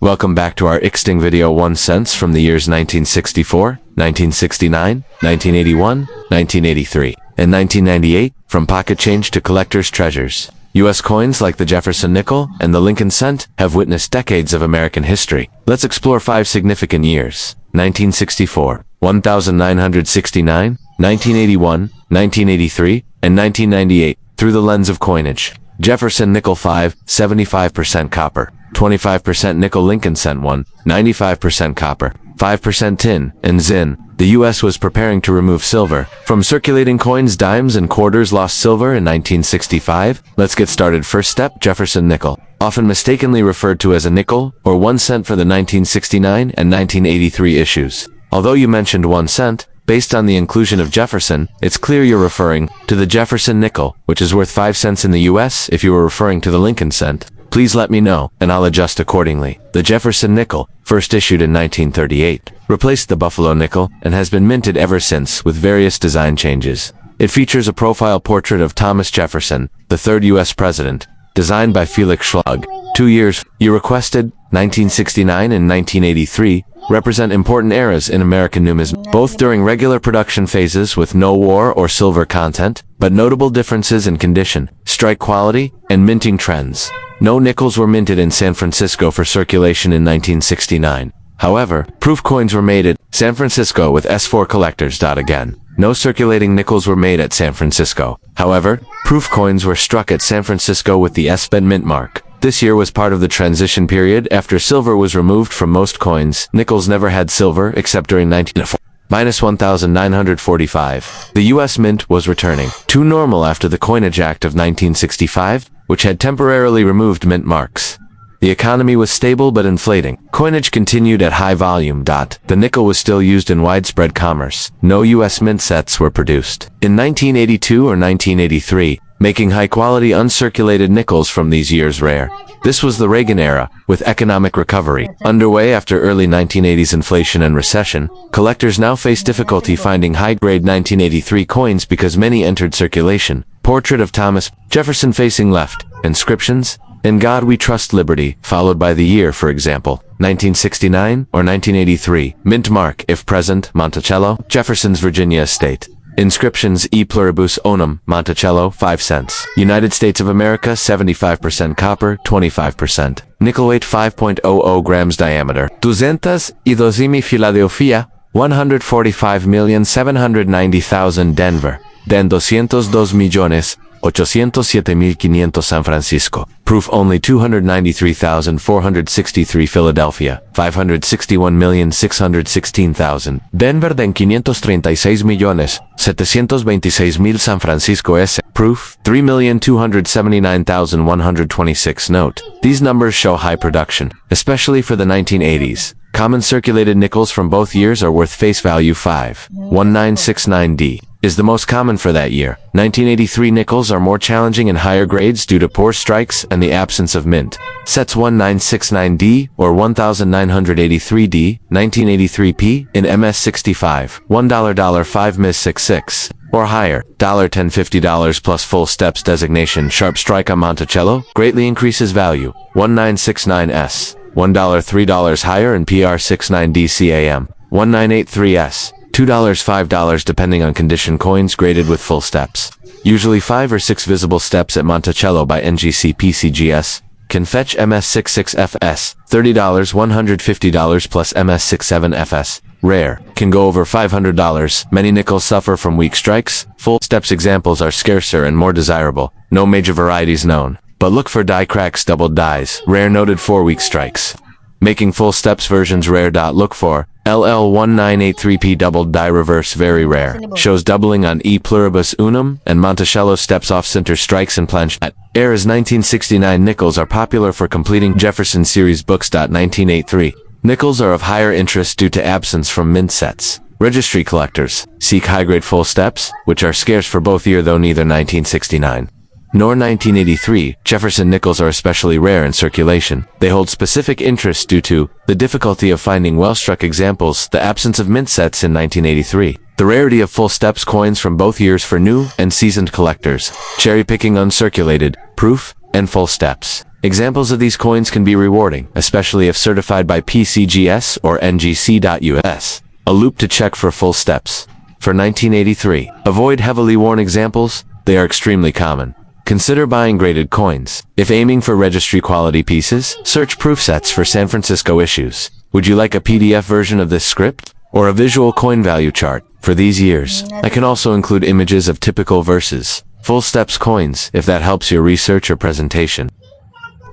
Welcome back to our Ixting video 1 cents from the years 1964, 1969, 1981, 1983, and 1998, from pocket change to collector's treasures. U.S. coins like the Jefferson Nickel and the Lincoln Cent have witnessed decades of American history. Let's explore 5 significant years: 1964, 1969, 1981, 1983, and 1998, through the lens of coinage. Jefferson Nickel 5, 75% copper, 25% nickel. Lincoln Cent 1, 95% copper, 5% tin, and zin. The U.S. was preparing to remove silver from circulating coins. Dimes and quarters lost silver in 1965. Let's get started. First step: Jefferson Nickel. Often mistakenly referred to as a nickel or 1 cent for the 1969 and 1983 issues. Although you mentioned 1 cent, based on the inclusion of Jefferson, it's clear you're referring to the Jefferson Nickel, which is worth 5 cents in the U.S. If you were referring to the Lincoln Cent, please let me know, and I'll adjust accordingly. The Jefferson Nickel, first issued in 1938, replaced the Buffalo Nickel and has been minted ever since with various design changes. It features a profile portrait of Thomas Jefferson, the third U.S. president, designed by Felix Schlug. 2 years you requested, 1969 and 1983, represent important eras in American numism, both during regular production phases with no war or silver content, but notable differences in condition, strike quality, and minting trends. No nickels were minted in San Francisco for circulation in 1969. However, proof coins were made at San Francisco with S4 collectors. Again, no circulating nickels were made at San Francisco. However, proof coins were struck at San Francisco with the S-Ben mint mark. This year was part of the transition period after silver was removed from most coins. Nickels never had silver except during 1945. The U.S. Mint was returning to normal after the Coinage Act of 1965, which had temporarily removed mint marks. The economy was stable but inflating. Coinage continued at high volume. The nickel was still used in widespread commerce. No U.S. mint sets were produced in 1982 or 1983, making high-quality uncirculated nickels from these years rare. This was the Reagan era, with economic recovery underway after early 1980s inflation and recession. Collectors now face difficulty finding high-grade 1983 coins because many entered circulation. Portrait of Thomas Jefferson facing left. Inscriptions: "In God We Trust, Liberty," followed by the year, for example, 1969 or 1983. Mint mark, if present, Monticello, Jefferson's Virginia estate. Inscriptions: E Pluribus Unum, Monticello, 5 cents. United States of America, 75% copper, 25%. Nickel weight 5.00 grams diameter. 202,000 Philadelphia, 145,790,000 Denver. Den 202,807,500 San Francisco. Proof only 293,463 Philadelphia, 561,616,000. Denver. Den 536,726,000 San Francisco S. Proof 3,279,126. Note: these numbers show high production, especially for the 1980s. Common circulated nickels from both years are worth face value 5.1969D. is the most common for that year. 1983 nickels are more challenging in higher grades due to poor strikes and the absence of mint. Sets 1969D or 1983D, 1983P in MS65, $1 5 Ms 66. Or higher, $10 $50 plus full steps designation. Sharp strike on Monticello greatly increases value. 1969S, $1 $3 higher, and PR 69D CAM, 1983S, $2 $5 depending on condition. Coins graded with full steps, usually 5 or 6 visible steps at Monticello by NGC PCGS, can fetch MS66FS, $30 $150 plus MS67FS. Rare, can go over $500. Many nickels suffer from weak strikes. Full steps examples are scarcer and more desirable. No major varieties known, but look for die cracks, doubled dies. Rare, noted for weak strikes. Making full steps versions rare. Look for LL1983P doubled die reverse, very rare. Shows doubling on E Pluribus Unum and Monticello steps off center strikes and planche. Era's 1969 nickels are popular for completing Jefferson series books. 1983 nickels are of higher interest due to absence from mint sets. Registry collectors seek high-grade full steps, which are scarce for both year, though neither 1969 nor 1983 Jefferson nickels are especially rare in circulation. They hold specific interest due to the difficulty of finding well-struck examples, the absence of mint sets in 1983, the rarity of full steps coins from both years for new and seasoned collectors, cherry-picking uncirculated, proof, and full steps. Examples of these coins can be rewarding, especially if certified by PCGS or NGC.US. A loop to check for full steps. For 1983, avoid heavily worn examples. They are extremely common. Consider buying graded coins. If aiming for registry quality pieces, search proof sets for San Francisco issues. Would you like a PDF version of this script? Or a visual coin value chart? For these years, I can also include images of typical verses. Full steps coins, if that helps your research or presentation.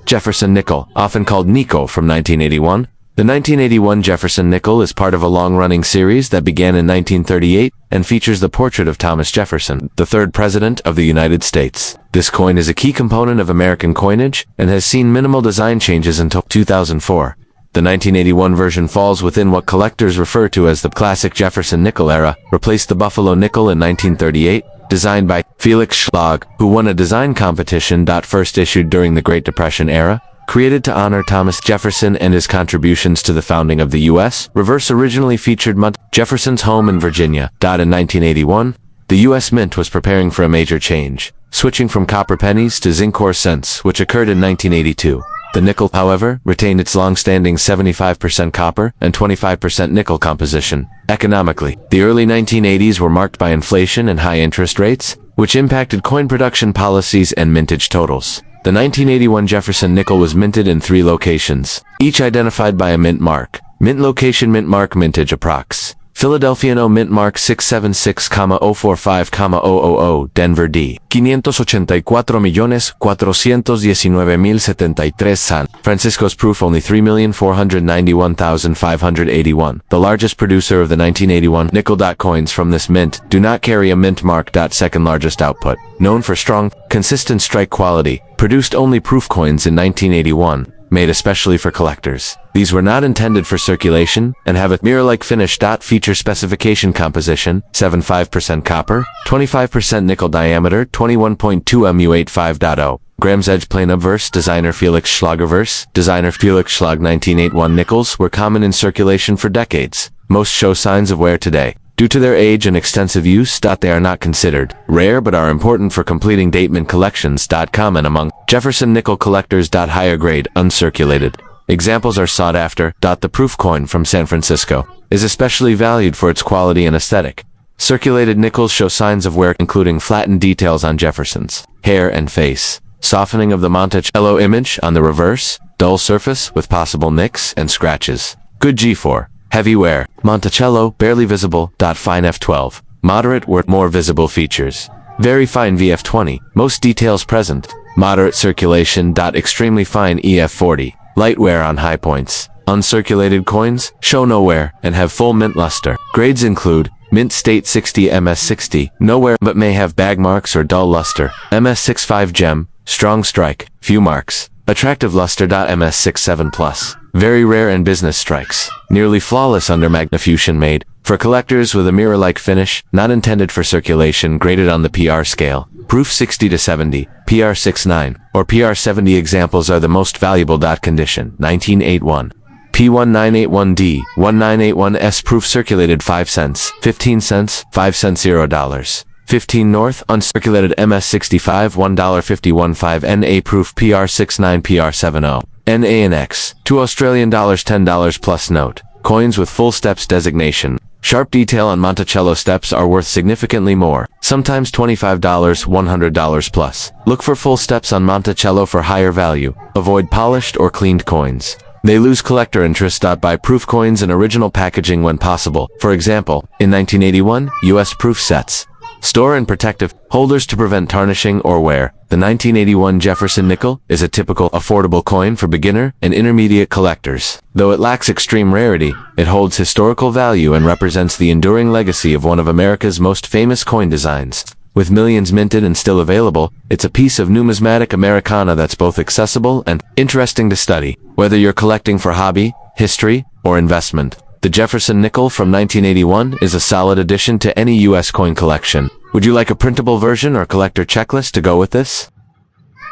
Jefferson Nickel, often called Nico, from 1981. The 1981 Jefferson Nickel is part of a long-running series that began in 1938 and features the portrait of Thomas Jefferson, the third president of the United States. This coin is a key component of American coinage and has seen minimal design changes until 2004. The 1981 version falls within what collectors refer to as the classic Jefferson Nickel era, replaced the Buffalo Nickel in 1938, designed by Felix Schlag, who won a design competition. First issued during the Great Depression era, created to honor Thomas Jefferson and his contributions to the founding of the U.S., Reverse originally featured Jefferson's home in Virginia. In 1981, the U.S. Mint was preparing for a major change, switching from copper pennies to zinc ore cents, which occurred in 1982. The nickel, however, retained its long-standing 75% copper and 25% nickel composition. Economically, the early 1980s were marked by inflation and high interest rates, which impacted coin production policies and mintage totals. The 1981 Jefferson Nickel was minted in 3 locations, each identified by a mint mark. Mint location, mint mark, mintage approx. Philadelphia No Mint Mark 676,045,000, Denver D. 584,419,073 San Francisco's proof only 3,491,581. The largest producer of the 1981 nickel. Coins from this mint do not carry a mint mark. Second largest output. Known for strong, consistent strike quality, produced only proof coins in 1981. Made especially for collectors. These were not intended for circulation and have a mirror-like finish. Feature specification composition: 75% copper, 25% nickel, diameter 21.2 mu85.0 grams, edge plane. Obverse, designer Felix Schlag. Obverse, designer Felix Schlag. 1981 nickels were common in circulation for decades. Most show signs of wear today. Due to their age and extensive use, they are not considered rare but are important for completing datement collections. Common among Jefferson nickel collectors. Higher grade, uncirculated examples are sought after. The proof coin from San Francisco is especially valued for its quality and aesthetic. Circulated nickels show signs of wear, including flattened details on Jefferson's hair and face, softening of the Monticello image on the reverse, dull surface with possible nicks and scratches. Good G4. Heavy wear, Monticello, barely visible. Fine F12, moderate wear, more visible features. Very fine VF20, most details present. Moderate circulation. Extremely fine EF40, light wear on high points. Uncirculated coins show no wear and have full mint luster. Grades include Mint State 60, MS60, no wear but may have bag marks or dull luster. MS65 Gem, strong strike, few marks. Attractive luster. MS67 Plus, very rare and business strikes. Nearly flawless under magnification, made for collectors with a mirror-like finish, not intended for circulation. Graded on the PR scale. Proof 60 to 70, PR 69, or PR 70 examples are the most valuable. Condition, 1981. P1981D, 1981S proof circulated 5 cents, 15 cents, 5 cents, $0. 15 North, uncirculated MS65 $1.515 NA proof PR 69 PR 70. NA and X, $2 Australian $10 plus note. Coins with full steps designation. Sharp detail on Monticello steps are worth significantly more, sometimes $25, $100 plus. Look for full steps on Monticello for higher value. Avoid polished or cleaned coins. They lose collector interest. Buy proof coins in original packaging when possible. For example, in 1981, U.S. proof sets. Store in protective holders to prevent tarnishing or wear. The 1981 Jefferson Nickel is a typical affordable coin for beginner and intermediate collectors. Though it lacks extreme rarity, it holds historical value and represents the enduring legacy of one of America's most famous coin designs. With millions minted and still available, it's a piece of numismatic Americana that's both accessible and interesting to study, whether you're collecting for hobby, history, or investment. The Jefferson Nickel from 1981 is a solid addition to any U.S. coin collection. Would you like a printable version or collector checklist to go with this?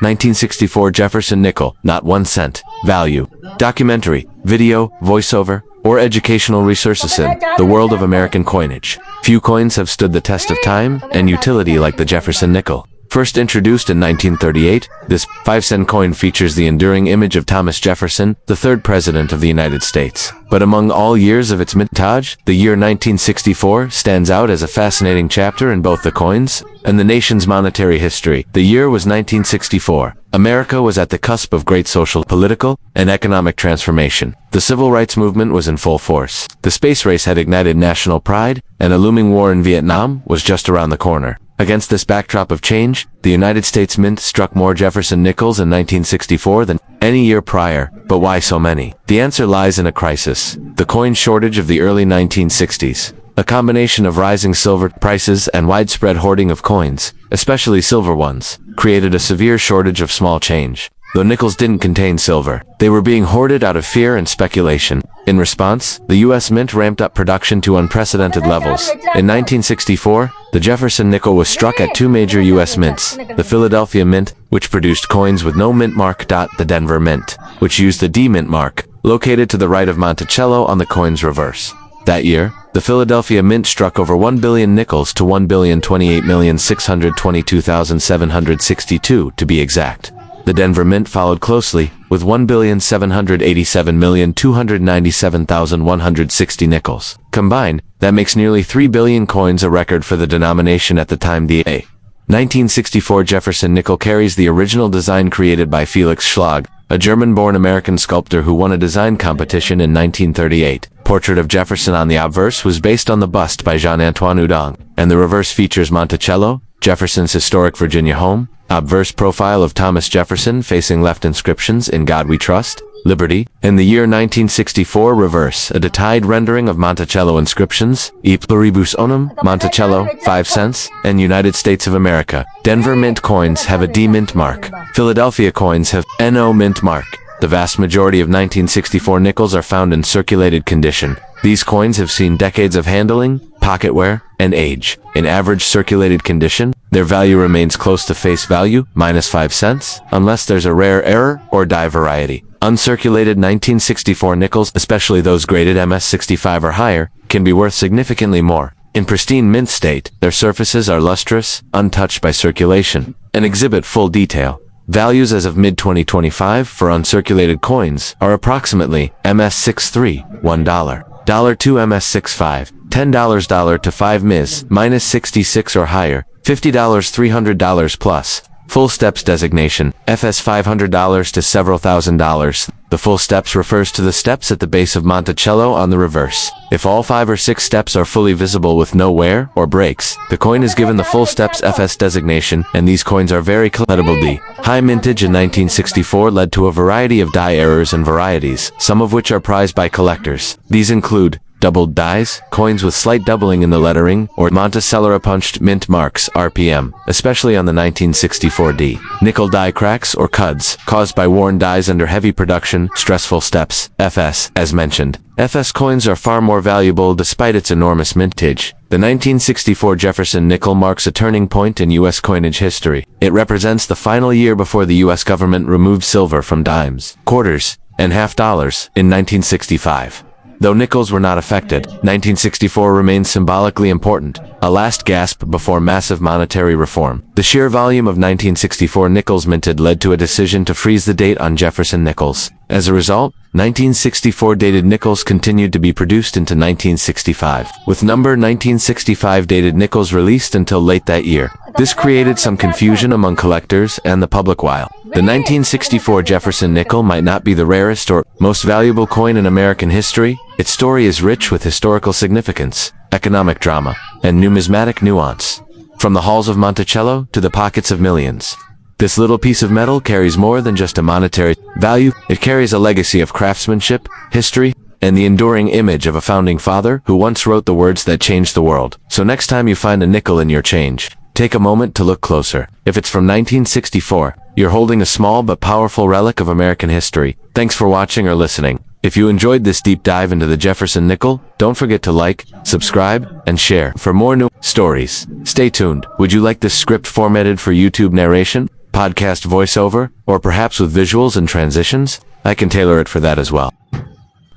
1964 Jefferson Nickel, not 1 cent. Value. Documentary, video, voiceover, or educational resources in the world of American coinage. Few coins have stood the test of time and utility like the Jefferson Nickel. First introduced in 1938, this 5-cent coin features the enduring image of Thomas Jefferson, the third president of the United States. But among all years of its mintage, the year 1964 stands out as a fascinating chapter in both the coins and the nation's monetary history. The year was 1964. America was at the cusp of great social, political, and economic transformation. The civil rights movement was in full force. The space race had ignited national pride, and a looming war in Vietnam was just around the corner. Against this backdrop of change, the United States Mint struck more Jefferson nickels in 1964 than any year prior. But why so many? The answer lies in a crisis: the coin shortage of the early 1960s. A combination of rising silver prices and widespread hoarding of coins, especially silver ones, created a severe shortage of small change. Though nickels didn't contain silver, they were being hoarded out of fear and speculation. In response, the U.S. Mint ramped up production to unprecedented levels. In 1964, the Jefferson nickel was struck at two major U.S. mints: the Philadelphia Mint, which produced coins with no mint mark, the Denver Mint, which used the D mint mark, located to the right of Monticello on the coin's reverse. That year, the Philadelphia Mint struck over 1 billion nickels to 1,028,622,762 to be exact. The Denver Mint followed closely, with 1,787,297,160 nickels. Combined, that makes nearly 3 billion coins, a record for the denomination at the time. The 1964 Jefferson nickel carries the original design created by Felix Schlag, a German-born American sculptor who won a design competition in 1938. Portrait of Jefferson on the obverse was based on the bust by Jean-Antoine Houdon, and the reverse features Monticello, Jefferson's historic Virginia home. Obverse profile of Thomas Jefferson facing left, inscriptions "In God We Trust, Liberty." In the year 1964 reverse, a detailed rendering of Monticello inscriptions: E Pluribus Unum, Monticello, 5 cents, and United States of America. Denver Mint coins have a D mint mark. Philadelphia coins have NO mint mark. The vast majority of 1964 nickels are found in circulated condition. These coins have seen decades of handling, pocket wear, and age. In average circulated condition, their value remains close to face value, -5 cents, unless there's a rare error or die variety. Uncirculated 1964 nickels, especially those graded MS65 or higher, can be worth significantly more. In pristine mint state, their surfaces are lustrous, untouched by circulation, and exhibit full detail. Values as of mid-2025 for uncirculated coins are approximately MS63, $1, $2 MS65, $10 to 5 Ms, -66 or higher, $50 $300 plus. Full steps designation, FS $500 to several $1,000s. The full steps refers to the steps at the base of Monticello on the reverse. If all 5 or 6 steps are fully visible with no wear or breaks, the coin is given the full steps FS designation, and these coins are very collectible. The high mintage in 1964 led to a variety of die errors and varieties, some of which are prized by collectors. These include doubled dies, coins with slight doubling in the lettering, or Monticello punched mint marks, RPM, especially on the 1964 D. Nickel die cracks or cuds, caused by worn dies under heavy production, stressful steps, FS, as mentioned. FS coins are far more valuable despite its enormous mintage. The 1964 Jefferson nickel marks a turning point in U.S. coinage history. It represents the final year before the U.S. government removed silver from dimes, quarters, and half dollars in 1965. Though nickels were not affected, 1964 remains symbolically important, a last gasp before massive monetary reform. The sheer volume of 1964 nickels minted led to a decision to freeze the date on Jefferson nickels. As a result, 1964 dated nickels continued to be produced into 1965, with number 1965 dated nickels released until late that year. This created some confusion among collectors and the public. While the 1964 Jefferson nickel might not be the rarest or most valuable coin in American history, its story is rich with historical significance, economic drama, and numismatic nuance. From the halls of Monticello to the pockets of millions, this little piece of metal carries more than just a monetary value. It carries a legacy of craftsmanship, history, and the enduring image of a founding father who once wrote the words that changed the world. So next time you find a nickel in your change, take a moment to look closer. If it's from 1964, you're holding a small but powerful relic of American history. Thanks for watching or listening. If you enjoyed this deep dive into the Jefferson nickel, don't forget to like, subscribe, and share for more new stories. Stay tuned. Would you like this script formatted for YouTube narration, podcast voiceover, or perhaps with visuals and transitions? I can tailor it for that as well.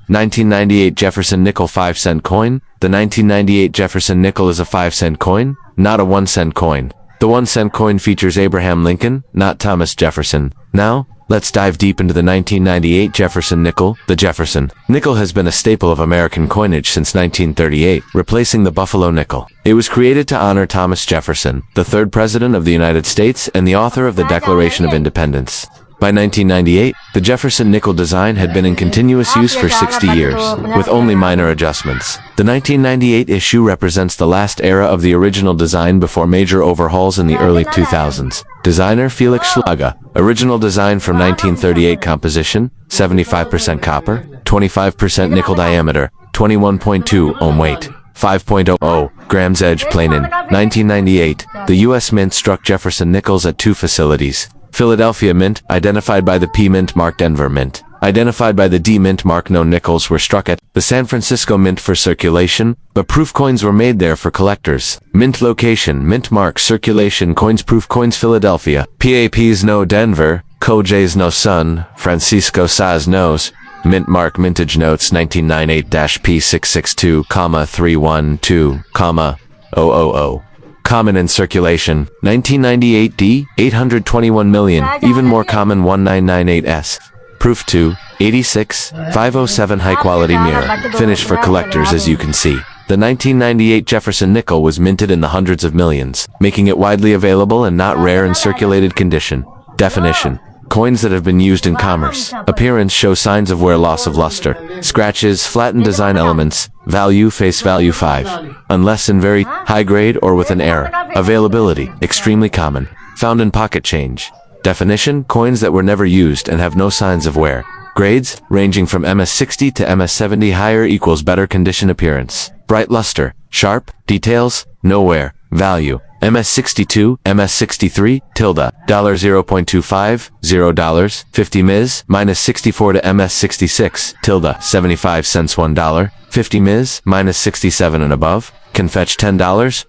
1998 Jefferson Nickel 5-cent coin. The 1998 Jefferson Nickel is a 5-cent coin, not a 1-cent coin. The 1-cent coin features Abraham Lincoln, not Thomas Jefferson. Now, let's dive deep into the 1998 Jefferson nickel. The Jefferson nickel has been a staple of American coinage since 1938, replacing the Buffalo nickel. It was created to honor Thomas Jefferson, the third president of the United States and the author of the Declaration of Independence. By 1998, the Jefferson nickel design had been in continuous use for 60 years, with only minor adjustments. The 1998 issue represents the last era of the original design before major overhauls in the early 2000s. Designer Felix Schlager. Original design from 1938 composition, 75% copper, 25% nickel diameter, 21.2 ohm weight. 5.00 grams edge planin. 1998, the U.S. Mint struck Jefferson nickels at two facilities. Philadelphia Mint, identified by the P Mint mark. Denver Mint, identified by the D Mint mark. No nickels were struck at the San Francisco Mint for circulation, but proof coins were made there for collectors. Mint location, Mint mark, circulation coins, proof coins. Philadelphia, PAPs no Denver, COJs no Sun, Francisco Saz knows. Mint mark, mintage notes 1998-P662, 312, 000. Common in circulation, 1998 D, 821 million, even more common 1998S. Proof 2, 86, 507 high-quality mirror, finish for collectors as you can see. The 1998 Jefferson nickel was minted in the hundreds of millions, making it widely available and not rare in circulated condition. Definition. Coins that have been used in commerce. Appearance show signs of wear, loss of luster. Scratches, flattened design elements. Value, face value 5. Unless in very high grade or with an error. Availability, extremely common. Found in pocket change. Definition, coins that were never used and have no signs of wear. Grades, ranging from MS60 to MS70. Higher equals better condition. Appearance. Bright luster. Sharp. Details, no wear. Value. MS62, MS63, tilde, $0.25, $0, 50 ms, minus 64 to MS66, tilde, 75 cents $1, 50 ms, minus 67 and above, can fetch $10,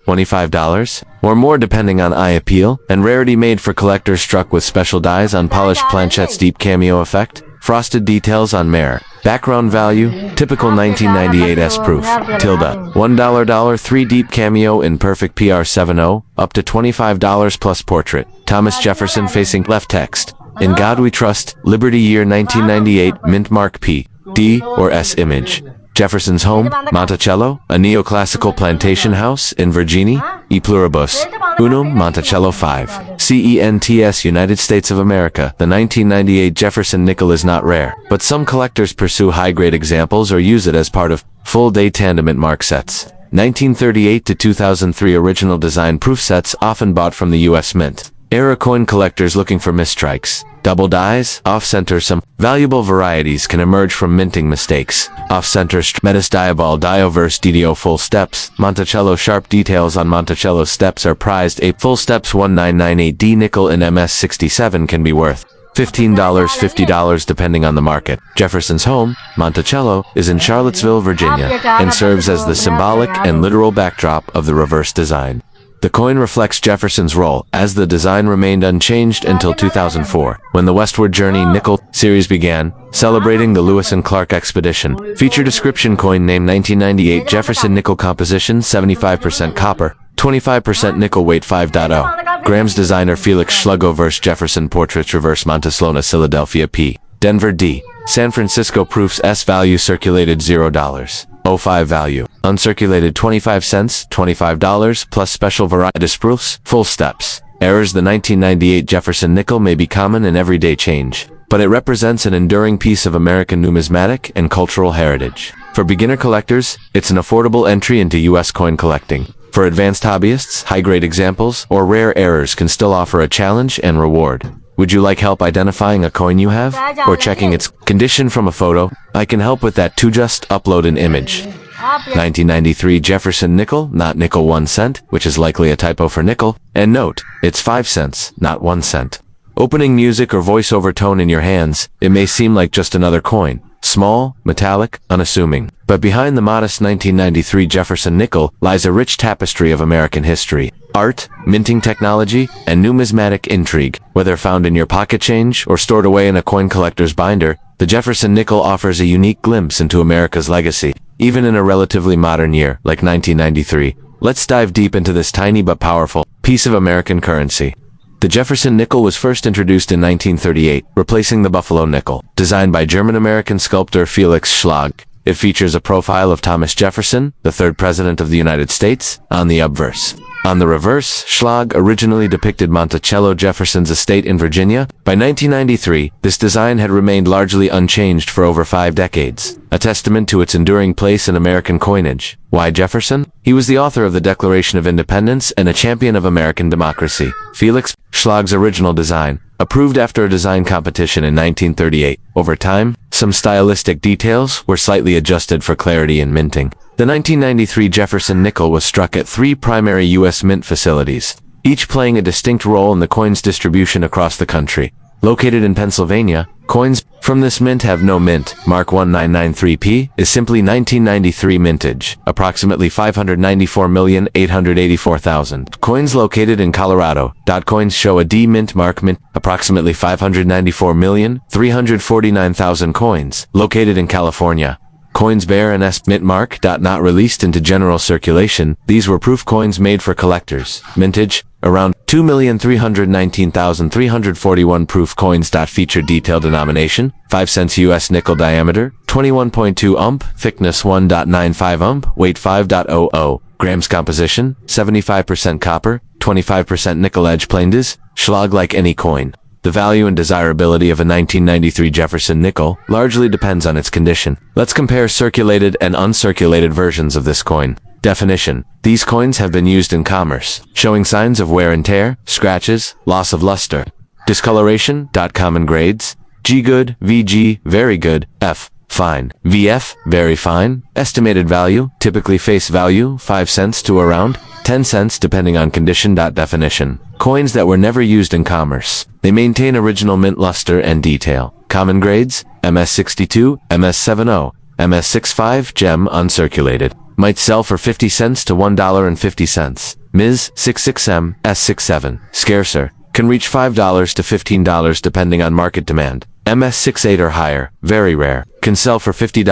$25, or more depending on eye appeal, and rarity. Made for collectors, struck with special dies on polished planchettes. Deep cameo effect, frosted details on mirror. Background value, typical 1998S proof, tilde, $1, 3 deep cameo in perfect PR70, up to $25 plus portrait. Thomas Jefferson facing left text. In God We Trust, Liberty year 1998, mint mark P, D, or S image. Jefferson's home, Monticello, a neoclassical plantation house in Virginia, Pluribus Unum, Monticello 5. CENTS, United States of America. The 1998 Jefferson nickel is not rare, but some collectors pursue high-grade examples or use it as part of full-day tandem mark sets. 1938 to 2003 original design proof sets, often bought from the U.S. Mint. Era coin collectors looking for misstrikes. Double dies, off-center. Some valuable varieties can emerge from minting mistakes. Off-center Metis Diabol Obverse DDO full steps. Monticello sharp details on Monticello steps are prized. A full steps 1998D nickel in MS67 can be worth $15, $50 depending on the market. Jefferson's home, Monticello, is in Charlottesville, Virginia, and serves as the symbolic and literal backdrop of the reverse design. The coin reflects Jefferson's role, as the design remained unchanged until 2004, when the Westward Journey Nickel series began, celebrating the Lewis and Clark expedition. Feature description, coin name 1998 Jefferson nickel composition, 75% copper, 25% nickel, weight 5.0 grams. Designer Felix Schlager. Obverse Jefferson portraits, reverse Monticello, Philadelphia P, Denver D, San Francisco proofs. S value circulated $0. 05 value. Uncirculated 25 cents, $25 plus special varieties proofs. Full steps. Errors. The 1998 Jefferson nickel may be common in everyday change, but it represents an enduring piece of American numismatic and cultural heritage. For beginner collectors, it's an affordable entry into U.S. coin collecting. For advanced hobbyists, high-grade examples or rare errors can still offer a challenge and reward. Would you like help identifying a coin you have, or checking its condition from a photo? I can help with that too. Just upload an image. 1993 Jefferson nickel, not nickel 1 cent, which is likely a typo for nickel. And note, it's 5 cents, not 1 cent. Opening music or voiceover tone in your hands, it may seem like just another coin. Small, metallic, unassuming. But behind the modest 1993 Jefferson nickel lies a rich tapestry of American history, art, minting technology, and numismatic intrigue. Whether found in your pocket change or stored away in a coin collector's binder, the Jefferson nickel offers a unique glimpse into America's legacy, even in a relatively modern year like 1993. Let's dive deep into this tiny but powerful Piece of American currency. The Jefferson nickel was first introduced in 1938, replacing the Buffalo nickel. Designed by German-American sculptor Felix Schlag, it features a profile of Thomas Jefferson, the third president of the United States, on the obverse. On the reverse, Schlag originally depicted Monticello Jefferson's estate in Virginia. By 1993, this design had remained largely unchanged for over 5 decades, a testament to its enduring place in American coinage. Why Jefferson? He was the author of the Declaration of Independence and a champion of American democracy. Felix Schlag's original design, approved after a design competition in 1938. Over time, some stylistic details were slightly adjusted for clarity in minting. The 1993 Jefferson nickel was struck at 3 primary U.S. mint facilities, each playing a distinct role in the coin's distribution across the country. Located in Pennsylvania, coins from this mint have no mint. Mark 1993P is simply 1993 mintage, approximately 594,884,000. Coins located in Colorado. Coins show a D mint mark mint, approximately 594,349,000 coins. Located in California. Coins bear an S mint mark. Not released into general circulation. These were proof coins made for collectors. Mintage, around 2,319,341 proof coins. Feature detailed denomination, 5 cents U.S. nickel diameter, 21.2 ump, thickness 1.95 ump, weight 5.00 grams. Composition, 75% copper, 25% nickel. Edge planed. Schlag. Like any coin, the value and desirability of a 1993 Jefferson nickel largely depends on its condition. Let's compare circulated and uncirculated versions of this coin. Definition: these coins have been used in commerce, showing signs of wear and tear, scratches, loss of luster. Discoloration. Common grades: G good, VG very good, F fine, VF very fine. Estimated value, typically face value 5 cents to around 10 cents depending on condition. Definition: coins that were never used in commerce. They maintain original mint luster and detail. Common grades: MS62, MS70, MS65 gem. Uncirculated. Might sell for 50 cents to $1.50. Ms. 66M, S67. Scarcer. Can reach $5 to $15 depending on market demand. MS68 or higher. Very rare. Can sell for $50,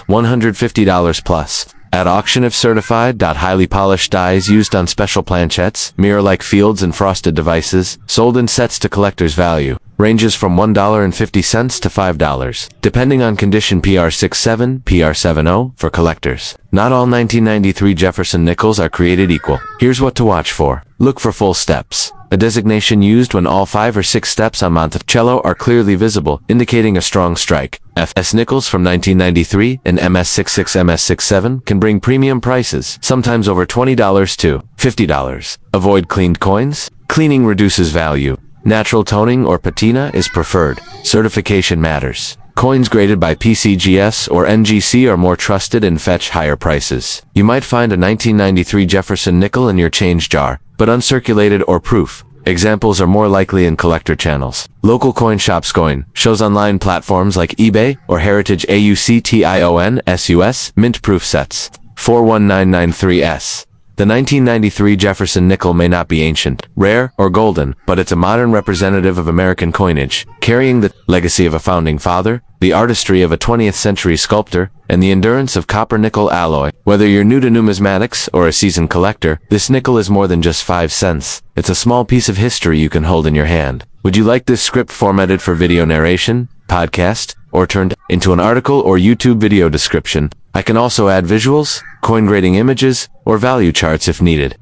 $150 plus. At auction if certified. Highly polished dies used on special planchettes, mirror-like fields and frosted devices, sold in sets to collector's value. Ranges from $1.50 to $5, depending on condition. PR67, PR70 for collectors. Not all 1993 Jefferson nickels are created equal. Here's what to watch for. Look for full steps. A designation used when all 5 or 6 steps on Monticello are clearly visible, indicating a strong strike. FS nickels from 1993 and MS66 MS67 can bring premium prices, sometimes over $20 to $50. Avoid cleaned coins. Cleaning reduces value. Natural toning or patina is preferred. Certification matters. Coins graded by PCGS or NGC are more trusted and fetch higher prices. You might find a 1993 Jefferson nickel in your change jar, but uncirculated or proof. Examples are more likely in collector channels. Local coin shops. Coin shows online platforms like eBay or Heritage AUCTION/SUS mint proof sets. 41993S. The 1993 Jefferson nickel may not be ancient, rare, or golden, but it's a modern representative of American coinage, carrying the legacy of a founding father, the artistry of a 20th century sculptor, and the endurance of copper-nickel alloy. Whether you're new to numismatics or a seasoned collector, this nickel is more than just 5 cents. It's a small piece of history you can hold in your hand. Would you like this script formatted for video narration, podcast, or turned into an article or YouTube video description? I can also add visuals, coin grading images, or value charts if needed.